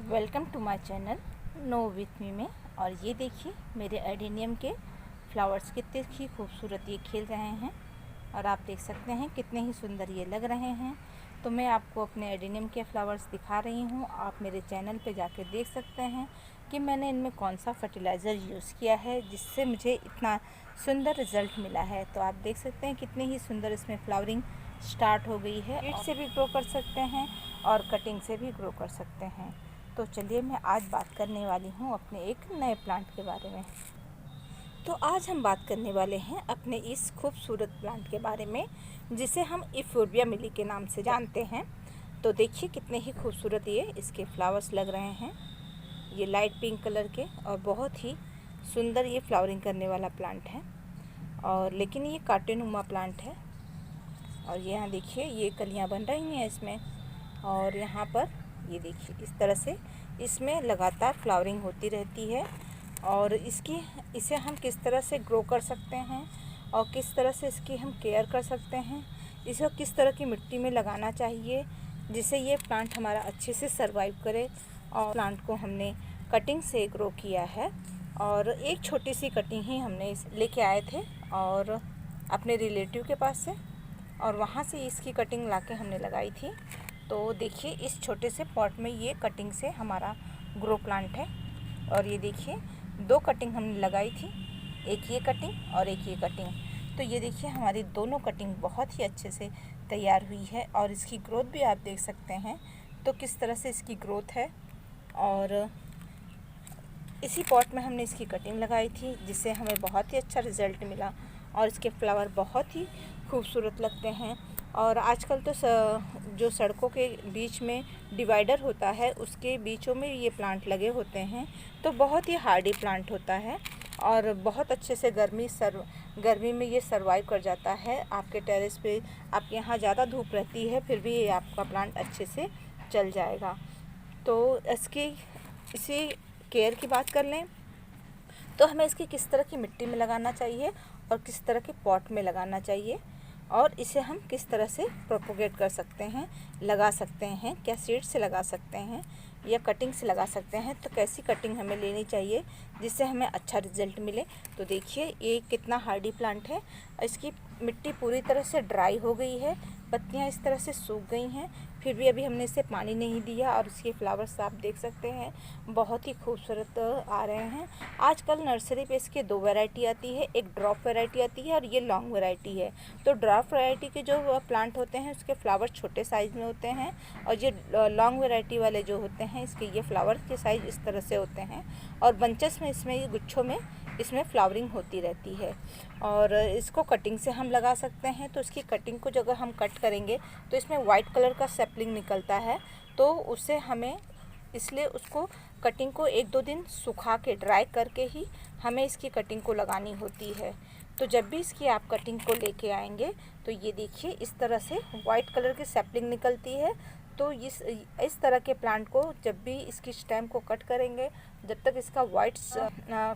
Welcome to my channel know with me में। और ये देखिए मेरे एडेनियम के फ्लावर्स कितने ही खूबसूरत ये खिल रहे हैं और आप देख सकते हैं कितने ही सुंदर ये लग रहे हैं। तो मैं आपको अपने एडेनियम के फ्लावर्स दिखा रही हूँ। आप मेरे चैनल पे जाके देख सकते हैं कि मैंने इनमें कौन सा फर्टिलाइज़र यूज़ किया है जिससे मुझे इतना सुंदर रिज़ल्ट मिला है। तो आप देख सकते हैं कितने ही सुंदर इसमें फ्लावरिंग स्टार्ट हो गई है। सीड से भी ग्रो कर सकते हैं और कटिंग से भी ग्रो कर सकते हैं। तो चलिए मैं आज बात करने वाली हूँ अपने एक नए प्लांट के बारे में। तो आज हम बात करने वाले हैं अपने इस खूबसूरत प्लांट के बारे में जिसे हम इफोर्बिया मिली के नाम से जानते हैं। तो देखिए कितने ही खूबसूरत ये इसके फ्लावर्स लग रहे हैं, ये लाइट पिंक कलर के, और बहुत ही सुंदर ये फ्लावरिंग करने वाला प्लांट है। और लेकिन ये कांटेनुमा प्लांट है। और यहाँ देखिए ये कलियाँ बन रही हैं इसमें, और यहाँ पर ये देखिए इस तरह से इसमें लगातार फ्लावरिंग होती रहती है। और इसे हम किस तरह से ग्रो कर सकते हैं और किस तरह से इसकी हम केयर कर सकते हैं, इसे किस तरह की मिट्टी में लगाना चाहिए जिससे ये प्लांट हमारा अच्छे से सरवाइव करे। और प्लांट को हमने कटिंग से ग्रो किया है और एक छोटी सी कटिंग ही हमने लेके आए थे और अपने रिलेटिव के पास से, और वहाँ से इसकी कटिंग लाके हमने लगाई थी। तो देखिए इस छोटे से पॉट में ये कटिंग से हमारा ग्रो प्लांट है। और ये देखिए दो कटिंग हमने लगाई थी, एक ये कटिंग और एक ये कटिंग। तो ये देखिए हमारी दोनों कटिंग बहुत ही अच्छे से तैयार हुई है और इसकी ग्रोथ भी आप देख सकते हैं। तो किस तरह से इसकी ग्रोथ है, और इसी पॉट में हमने इसकी कटिंग लगाई थी जिससे हमें बहुत ही अच्छा रिज़ल्ट मिला और इसके फ्लावर बहुत ही खूबसूरत लगते हैं। और आजकल तो जो सड़कों के बीच में डिवाइडर होता है उसके बीचों में ये प्लांट लगे होते हैं, तो बहुत ही हार्डी प्लांट होता है और बहुत अच्छे से गर्मी में ये सर्वाइव कर जाता है। आपके टेरेस पे आपके यहाँ ज़्यादा धूप रहती है फिर भी ये आपका प्लांट अच्छे से चल जाएगा। तो इसी केयर की बात कर लें तो हमें इसकी किस तरह की मिट्टी में लगाना चाहिए और किस तरह के पॉट में लगाना चाहिए, और इसे हम किस तरह से प्रोपोगेट कर सकते हैं, लगा सकते हैं, क्या सीड से लगा सकते हैं या कटिंग से लगा सकते हैं। तो कैसी कटिंग हमें लेनी चाहिए जिससे हमें अच्छा रिजल्ट मिले। तो देखिए ये कितना हार्डी प्लांट है, इसकी मिट्टी पूरी तरह से ड्राई हो गई है, पत्तियां इस तरह से सूख गई हैं, फिर भी अभी हमने इसे पानी नहीं दिया और इसके फ्लावर्स आप देख सकते हैं बहुत ही खूबसूरत आ रहे हैं। आजकल नर्सरी पे इसके दो वैरायटी आती है, एक ड्रॉप वैरायटी आती है और ये लॉन्ग वैरायटी है। तो ड्रॉप वैरायटी के जो प्लांट होते हैं उसके फ्लावर छोटे साइज़ में होते हैं, और ये लॉन्ग वैरायटी वाले जो होते हैं इसके ये फ्लावर के साइज़ इस तरह से होते हैं, और बंचेस में इसमें ये गुच्छों में इसमें फ्लावरिंग होती रहती है। और इसको कटिंग से हम लगा सकते हैं। तो इसकी कटिंग को जब हम कट करेंगे तो इसमें वाइट कलर का सैपलिंग निकलता है, तो उससे हमें इसलिए उसको कटिंग को एक दो दिन सुखा के ड्राई करके ही हमें इसकी कटिंग को लगानी होती है। तो जब भी इसकी आप कटिंग को लेके आएंगे तो ये देखिए इस तरह से वाइट कलर की सैपलिंग निकलती है। तो इस तरह के प्लांट को जब भी इसकी स्टेम को कट करेंगे, जब तक इसका वाइट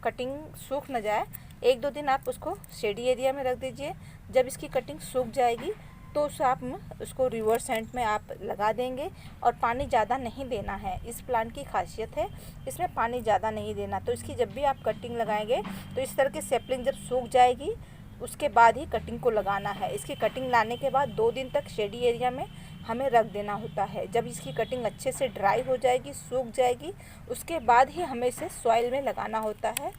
कटिंग सूख न जाए, एक दो दिन आप उसको शेडी एरिया में रख दीजिए। जब इसकी कटिंग सूख जाएगी तो आप उसको रिवर्स हैंड में आप लगा देंगे, और पानी ज़्यादा नहीं देना है। इस प्लांट की खासियत है इसमें पानी ज़्यादा नहीं देना। तो इसकी जब भी आप कटिंग लगाएंगे तो इस तरह की सैपलिंग जब सूख जाएगी उसके बाद ही कटिंग को लगाना है। इसकी कटिंग लाने के बाद 2 दिन तक शेडी एरिया में हमें रख देना होता है। जब इसकी कटिंग अच्छे से ड्राई हो जाएगी, सूख जाएगी, उसके बाद ही हमें इसे सॉइल में लगाना होता है।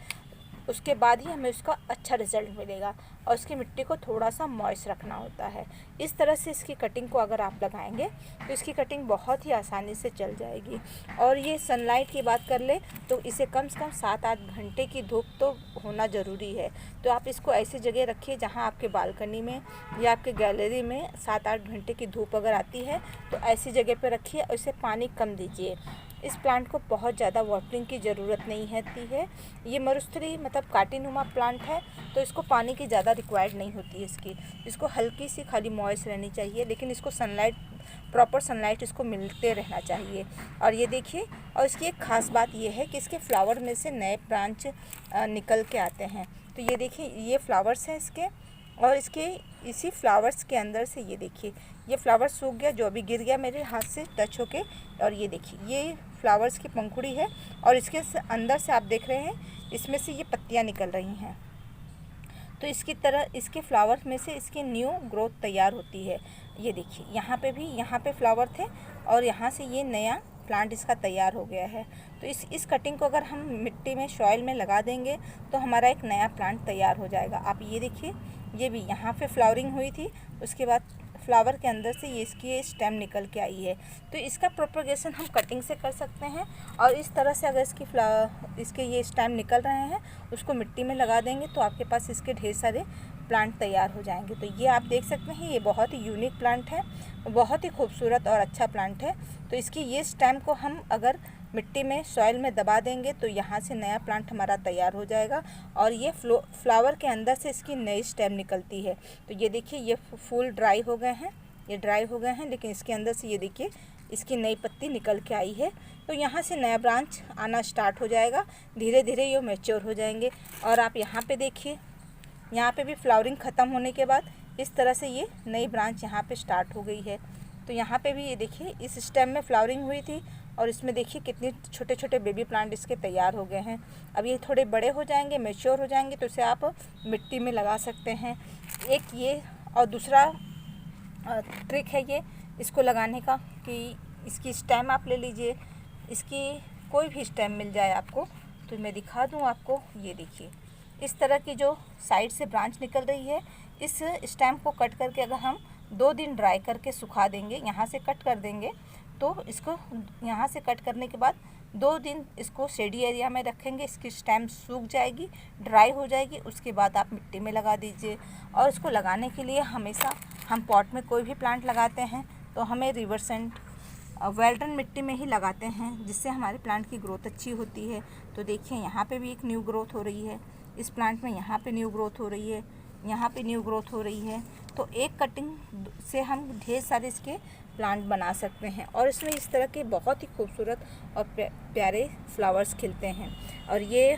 उसके बाद ही हमें उसका अच्छा रिज़ल्ट मिलेगा, और इसकी मिट्टी को थोड़ा सा मॉइस्ट रखना होता है। इस तरह से इसकी कटिंग को अगर आप लगाएंगे तो इसकी कटिंग बहुत ही आसानी से चल जाएगी। और ये सनलाइट की बात कर ले तो इसे कम से कम 7-8 घंटे की धूप तो होना ज़रूरी है। तो आप इसको ऐसी जगह रखिए जहाँ आपके बालकनी में या आपके गैलरी में 7-8 घंटे की धूप अगर आती है तो ऐसी जगह पर रखिए और इसे पानी कम दीजिए। इस प्लांट को बहुत ज़्यादा वाटरिंग की ज़रूरत नहीं होती है। ये मरुस्थली मतलब कांटेनुमा प्लांट है, तो इसको पानी की ज़्यादा रिक्वायर्ड नहीं होती है। इसको हल्की सी खाली मॉइस्ट रहनी चाहिए, लेकिन इसको प्रॉपर सनलाइट इसको मिलते रहना चाहिए। और ये देखिए, और इसकी एक ख़ास बात ये है कि इसके फ्लावर में से नए ब्रांच निकल के आते हैं। तो ये देखिए ये फ्लावर्स हैं इसके, और इसके इसी फ्लावर्स के अंदर से ये देखिए ये फ्लावर सूख गया, जो अभी गिर गया मेरे हाथ से टच होके। और ये देखिए ये फ्लावर्स की पंखुड़ी है और इसके अंदर से आप देख रहे हैं इसमें से ये पत्तियाँ निकल रही हैं। तो इसकी तरह इसके फ्लावर में से इसकी न्यू ग्रोथ तैयार होती है। ये देखिए यहाँ पे भी, यहाँ पे फ्लावर थे और यहाँ से ये नया प्लांट इसका तैयार हो गया है। तो इस कटिंग को अगर हम मिट्टी में, सॉइल में लगा देंगे तो हमारा एक नया प्लांट तैयार हो जाएगा। आप ये देखिए, ये भी यहाँ पे फ्लावरिंग हुई थी, उसके बाद फ्लावर के अंदर से ये इसकी स्टेम निकल के आई है। तो इसका प्रोपगेशन हम कटिंग से कर सकते हैं और इस तरह से अगर इसके ये स्टेम निकल रहे हैं उसको मिट्टी में लगा देंगे तो आपके पास इसके ढेर सारे प्लांट तैयार हो जाएंगे। तो ये आप देख सकते हैं, ये बहुत ही यूनिक प्लांट है, बहुत ही खूबसूरत और अच्छा प्लांट है। तो इसकी ये स्टेम को हम अगर मिट्टी में, सॉइल में दबा देंगे तो यहाँ से नया प्लांट हमारा तैयार हो जाएगा और ये फ्लावर के अंदर से इसकी नई स्टेम निकलती है। तो ये देखिए ये फूल ड्राई हो गए हैं, ये ड्राई हो गए हैं, लेकिन इसके अंदर से ये देखिए इसकी नई पत्ती निकल के आई है। तो यहाँ से नया ब्रांच आना स्टार्ट हो जाएगा, धीरे धीरे ये मैच्योर हो जाएंगे। और आप यहाँ पे देखिए, यहाँ पे भी फ्लावरिंग ख़त्म होने के बाद इस तरह से ये नई ब्रांच यहाँ पे स्टार्ट हो गई है। तो यहाँ पे भी ये देखिए इस स्टेम में फ्लावरिंग हुई थी और इसमें देखिए कितने छोटे छोटे बेबी प्लांट इसके तैयार हो गए हैं। अब ये थोड़े बड़े हो जाएंगे, मैच्योर हो जाएंगे तो इसे आप मिट्टी में लगा सकते हैं। एक ये, और दूसरा ट्रिक है ये इसको लगाने का कि इसकी स्टेम आप ले लीजिए, इसकी कोई भी स्टेम मिल जाए आपको तो मैं दिखा दूँ आपको। ये देखिए इस तरह की जो साइड से ब्रांच निकल रही है, इस स्टेम को कट करके अगर हम 2 दिन ड्राई करके सुखा देंगे, यहाँ से कट कर देंगे तो इसको यहाँ से कट करने के बाद 2 दिन इसको शेडी एरिया में रखेंगे, इसकी स्टेम सूख जाएगी, ड्राई हो जाएगी। उसके बाद आप मिट्टी में लगा दीजिए। और इसको लगाने के लिए हमेशा हम पॉट में कोई भी प्लांट लगाते हैं तो हमें रिवर्सेंट वेल्डन मिट्टी में ही लगाते हैं, जिससे हमारे प्लांट की ग्रोथ अच्छी होती है। तो देखिए यहाँ पे भी एक न्यू ग्रोथ हो रही है इस प्लांट में, यहाँ पे न्यू ग्रोथ हो रही है, यहाँ पे न्यू ग्रोथ हो रही है। तो एक कटिंग से हम ढेर सारे इसके प्लांट बना सकते हैं और इसमें इस तरह के बहुत ही खूबसूरत और प्यारे फ्लावर्स खिलते हैं। और ये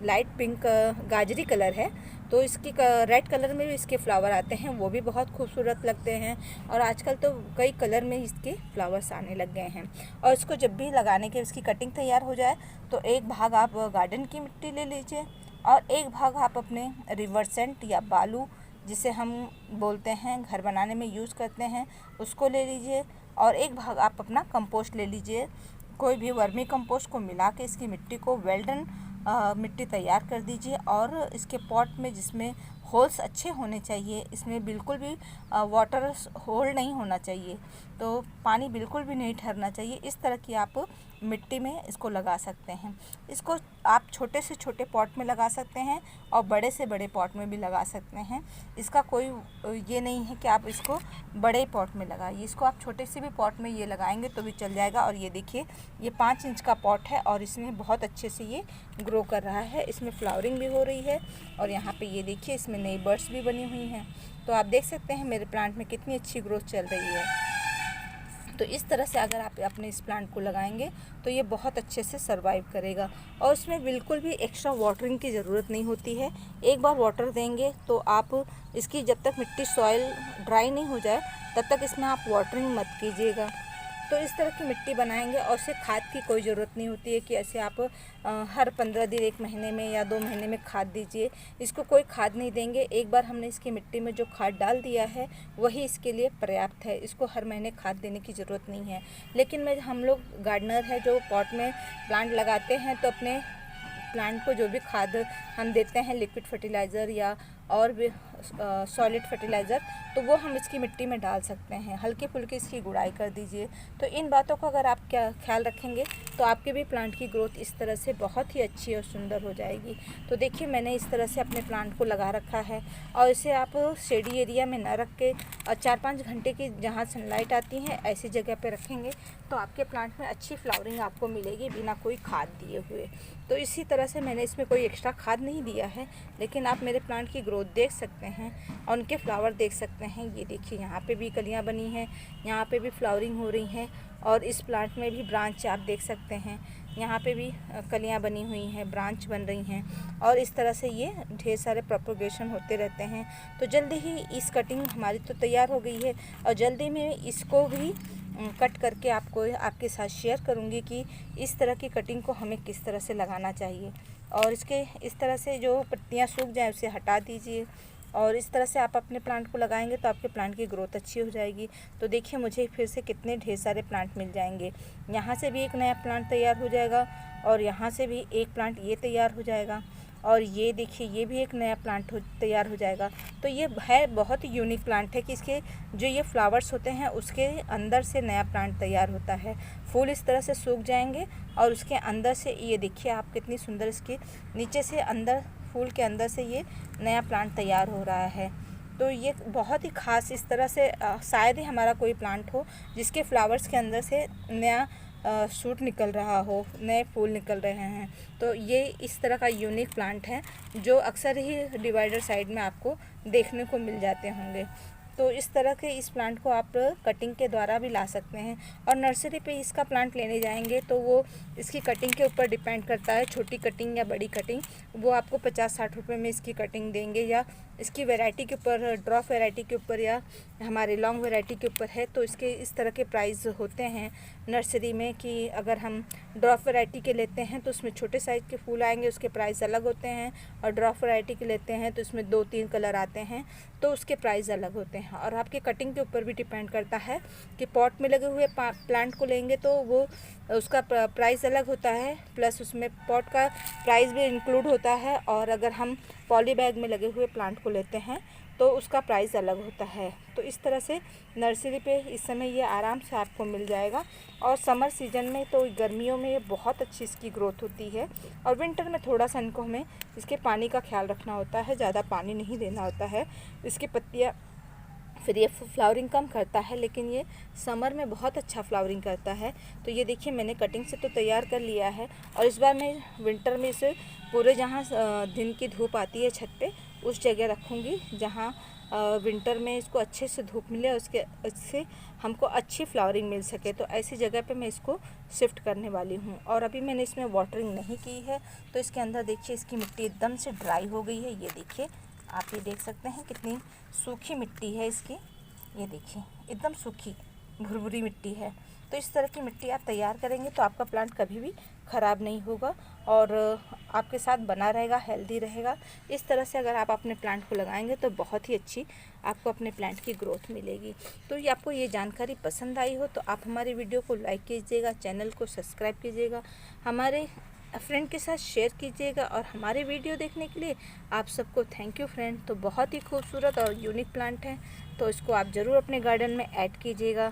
लाइट पिंक गाजरी कलर है, तो इसकी रेड कलर में भी इसके फ्लावर आते हैं, वो भी बहुत खूबसूरत लगते हैं। और आजकल तो कई कलर में इसके फ्लावर्स आने लग गए हैं। और इसको जब भी लगाने के इसकी कटिंग तैयार हो जाए तो एक भाग आप गार्डन की मिट्टी ले लीजिए और एक भाग आप अपने रिवर्सेंट या बालू, जिसे हम बोलते हैं घर बनाने में यूज़ करते हैं, उसको ले लीजिए। और एक भाग आप अपना कंपोस्ट ले लीजिए, कोई भी वर्मी कंपोस्ट को मिला के इसकी मिट्टी को वेल्डन मिट्टी तैयार कर दीजिए। और इसके पॉट में, जिसमें होल्स अच्छे होने चाहिए, इसमें बिल्कुल भी वाटर होल्ड नहीं होना चाहिए, तो पानी बिल्कुल भी नहीं ठहरना चाहिए, इस तरह की आप मिट्टी में इसको लगा सकते हैं। इसको आप छोटे से छोटे पॉट में लगा सकते हैं और बड़े से बड़े पॉट में भी लगा सकते हैं। इसका कोई ये नहीं है कि आप इसको बड़े पॉट में लगाइए, इसको आप छोटे से भी पॉट में ये लगाएंगे तो भी चल जाएगा। और ये देखिए ये 5 इंच का पॉट है और इसमें बहुत अच्छे से ये ग्रो कर रहा है, इसमें फ्लावरिंग भी हो रही है। और यहाँ पे ये देखिए इसमें नई बर्ड्स भी बनी हुई हैं। तो आप देख सकते हैं मेरे प्लांट में कितनी अच्छी ग्रोथ चल रही है। तो इस तरह से अगर आप अपने इस प्लांट को लगाएंगे तो ये बहुत अच्छे से सर्वाइव करेगा और इसमें बिल्कुल भी एक्स्ट्रा वाटरिंग की ज़रूरत नहीं होती है। एक बार वाटर देंगे तो आप इसकी, जब तक मिट्टी, सॉइल ड्राई नहीं हो जाए तब तक इसमें आप वाटरिंग मत कीजिएगा। तो इस तरह की मिट्टी बनाएंगे और इसे खाद की कोई ज़रूरत नहीं होती है कि ऐसे आप हर 15 दिन, 1 महीने में या 2 महीने में खाद दीजिए। इसको कोई खाद नहीं देंगे, एक बार हमने इसकी मिट्टी में जो खाद डाल दिया है वही इसके लिए पर्याप्त है, इसको हर महीने खाद देने की ज़रूरत नहीं है। लेकिन हम लोग गार्डनर है जो पॉट में प्लांट लगाते हैं, तो अपने प्लांट को जो भी खाद हम देते हैं, लिक्विड फर्टिलाइज़र या और भी सॉलिड फर्टिलाइज़र, तो वो हम इसकी मिट्टी में डाल सकते हैं। हल्की फुल्की इसकी गुड़ाई कर दीजिए। तो इन बातों का अगर आप ख्याल रखेंगे तो आपके भी प्लांट की ग्रोथ इस तरह से बहुत ही अच्छी और सुंदर हो जाएगी। तो देखिए मैंने इस तरह से अपने प्लांट को लगा रखा है और इसे आप शेडी एरिया में ना रख के 4-5 घंटे की जहाँ सनलाइट आती है ऐसी जगह पे रखेंगे तो आपके प्लांट में अच्छी फ्लावरिंग आपको मिलेगी बिना कोई खाद दिए हुए। तो इसी तरह से मैंने इसमें कोई एक्स्ट्रा खाद नहीं दिया है, लेकिन आप मेरे प्लांट की ग्रोथ देख सकते हैं और उनके फ्लावर देख सकते हैं। ये देखिए यहाँ पे भी कलियाँ बनी हैं, यहाँ पे भी फ्लावरिंग हो रही हैं और इस प्लांट में भी ब्रांच आप देख सकते हैं, यहाँ पे भी कलियाँ बनी हुई हैं, ब्रांच बन रही हैं और इस तरह से ये ढेर सारे प्रोपगेशन होते रहते हैं। तो जल्दी ही इस कटिंग हमारी तो तैयार हो गई है और जल्दी में इसको भी कट करके आपको आपके साथ शेयर करूँगी कि इस तरह की कटिंग को हमें किस तरह से लगाना चाहिए। और इसके इस तरह से जो पत्तियाँ सूख जाएँ उसे हटा दीजिए और इस तरह से आप अपने प्लांट को लगाएंगे तो आपके प्लांट की ग्रोथ अच्छी हो जाएगी। तो देखिए मुझे फिर से कितने ढेर सारे प्लांट मिल जाएंगे। यहाँ से भी एक नया प्लांट तैयार हो जाएगा और यहाँ से भी एक प्लांट ये तैयार हो जाएगा और ये देखिए ये भी एक नया प्लांट तैयार हो जाएगा। तो ये है बहुत ही यूनिक प्लांट है कि इसके जो ये फ्लावर्स होते हैं उसके अंदर से नया प्लांट तैयार होता है। फूल इस तरह से सूख जाएंगे और उसके अंदर से ये देखिए आप कितनी सुंदर इसके नीचे से अंदर फूल के अंदर से ये नया प्लांट तैयार हो रहा है। तो ये बहुत ही ख़ास इस तरह से शायद ही हमारा कोई प्लांट हो जिसके फ्लावर्स के अंदर से नया शूट निकल रहा हो, नए फूल निकल रहे हैं। तो ये इस तरह का यूनिक प्लांट है जो अक्सर ही डिवाइडर साइड में आपको देखने को मिल जाते होंगे। तो इस तरह के इस प्लांट को आप कटिंग के द्वारा भी ला सकते हैं और नर्सरी पे इसका प्लांट लेने जाएंगे तो वो इसकी कटिंग के ऊपर डिपेंड करता है, छोटी कटिंग या बड़ी कटिंग। वो आपको 50-60 रुपये में इसकी कटिंग देंगे या इसकी वैरायटी के ऊपर, ड्रॉप वैरायटी के ऊपर या हमारे लॉन्ग वैरायटी के ऊपर है। तो इसके इस तरह के प्राइस होते हैं नर्सरी में कि अगर हम ड्रॉप वैरायटी के लेते हैं तो उसमें छोटे साइज़ के फूल आएंगे, उसके प्राइस अलग होते हैं और ड्रॉप वैरायटी के लेते हैं तो इसमें 2-3 कलर आते हैं तो उसके प्राइस अलग होते हैं। और आपके कटिंग के ऊपर भी डिपेंड करता है कि पॉट में लगे हुए प्लांट को लेंगे तो वो उसका प्राइस अलग होता है, प्लस उसमें पॉट का प्राइस भी इंक्लूड होता है। और अगर हम पॉली बैग में लगे हुए प्लांट को लेते हैं तो उसका प्राइस अलग होता है। तो इस तरह से नर्सरी पे इस समय ये आराम से आपको मिल जाएगा। और समर सीजन में तो गर्मियों में ये बहुत अच्छी इसकी ग्रोथ होती है और विंटर में थोड़ा सा इनको हमें इसके पानी का ख्याल रखना होता है, ज़्यादा पानी नहीं देना होता है। इसकी पत्तियाँ फिर ये फ्लावरिंग कम करता है लेकिन ये समर में बहुत अच्छा फ्लावरिंग करता है। तो ये देखिए मैंने कटिंग से तो तैयार कर लिया है और इस बार मैं विंटर में इसे पूरे जहाँ दिन की धूप आती है छत पे उस जगह रखूँगी जहाँ विंटर में इसको अच्छे से धूप मिले, उससे हमको अच्छी फ्लावरिंग मिल सके। तो ऐसी जगह पे मैं इसको शिफ्ट करने वाली हूँ। और अभी मैंने इसमें वाटरिंग नहीं की है तो इसके अंदर देखिए इसकी मिट्टी एकदम से ड्राई हो गई है। ये देखिए आप ये देख सकते हैं कितनी सूखी मिट्टी है इसकी, ये देखिए एकदम सूखी भुरभुरी मिट्टी है। तो इस तरह की मिट्टी आप तैयार करेंगे तो आपका प्लांट कभी भी ख़राब नहीं होगा और आपके साथ बना रहेगा, हेल्दी रहेगा। इस तरह से अगर आप अपने प्लांट को लगाएंगे तो बहुत ही अच्छी आपको अपने प्लांट की ग्रोथ मिलेगी। तो ये आपको ये जानकारी पसंद आई हो तो आप हमारी वीडियो को लाइक कीजिएगा, चैनल को सब्सक्राइब कीजिएगा, हमारे फ्रेंड के साथ शेयर कीजिएगा। और हमारे वीडियो देखने के लिए आप सबको थैंक यू फ्रेंड। तो बहुत ही खूबसूरत और यूनिक प्लांट है तो इसको आप ज़रूर अपने गार्डन में ऐड कीजिएगा।